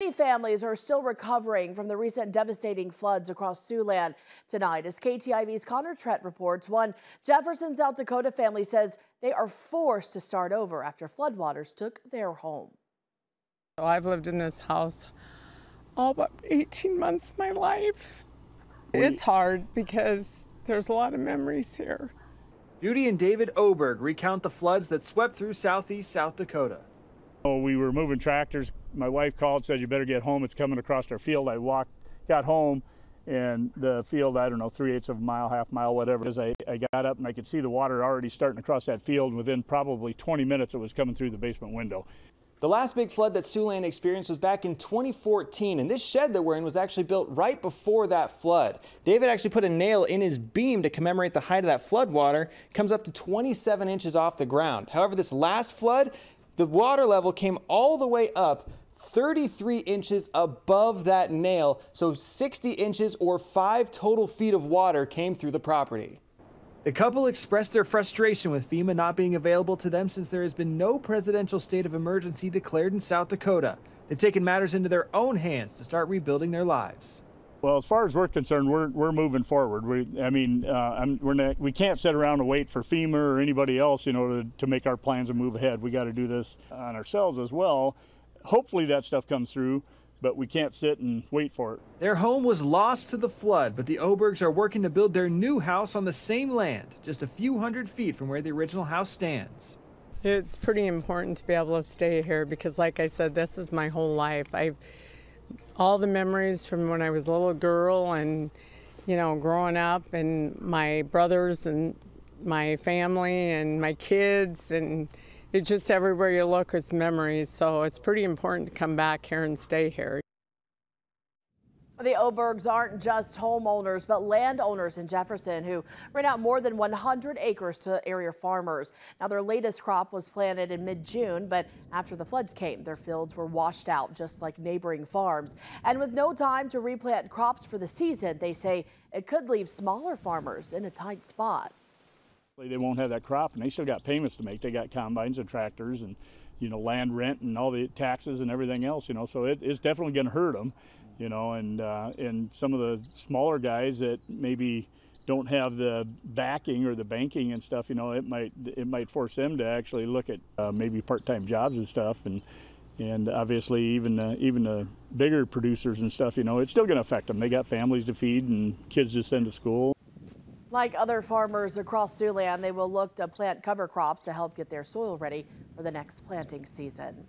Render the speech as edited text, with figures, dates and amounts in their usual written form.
Many families are still recovering from the recent devastating floods across Siouxland tonight. As KTIV's Connor Trett reports, one Jefferson, South Dakota family says they are forced to start over after floodwaters took their home. I've lived in this house all but 18 months of my life. It's hard because there's a lot of memories here. Judy and David Oberg recount the floods that swept through southeast South Dakota. We were moving tractors. My wife called, said, "You better get home. It's coming across our field." I got home, and the field, I don't know, 3/8 of a mile, half mile, whatever it is. I got up and I could see the water already starting across that field. Within probably 20 minutes, it was coming through the basement window. The last big flood that Siouxland experienced was back in 2014, and this shed that we're in was actually built right before that flood. David actually put a nail in his beam to commemorate the height of that flood water. It comes up to 27 inches off the ground. However, this last flood, the water level came all the way up 33 inches above that nail, so 60 inches or 5 total feet of water came through the property. The couple expressed their frustration with FEMA not being available to them since there has been no presidential state of emergency declared in South Dakota. They've taken matters into their own hands to start rebuilding their lives. Well, as far as we're concerned, we're moving forward. We can't sit around and wait for FEMA or anybody else, to make our plans and move ahead. We got to do this on ourselves as well. Hopefully that stuff comes through, but we can't sit and wait for it. Their home was lost to the flood, but the Obergs are working to build their new house on the same land, just a few hundred feet from where the original house stands. It's pretty important to be able to stay here because, like I said, this is my whole life. All the memories from when I was a little girl and, growing up, and my brothers and my family and my kids, and it's just everywhere you look, it's memories. So it's pretty important to come back here and stay here. The Obergs aren't just homeowners, but landowners in Jefferson who rent out more than 100 acres to area farmers. Now, their latest crop was planted in mid-June, but after the floods came, their fields were washed out just like neighboring farms. And with no time to replant crops for the season, they say it could leave smaller farmers in a tight spot. They won't have that crop, and they still got payments to make. They got combines and tractors and, land rent and all the taxes and everything else, so it's definitely going to hurt them. And some of the smaller guys that maybe don't have the backing or the banking and stuff, it might force them to actually look at maybe part-time jobs and stuff, and obviously even the bigger producers and stuff, it's still going to affect them. They got families to feed and kids to send to school. Like other farmers across Siouxland, they will look to plant cover crops to help get their soil ready for the next planting season.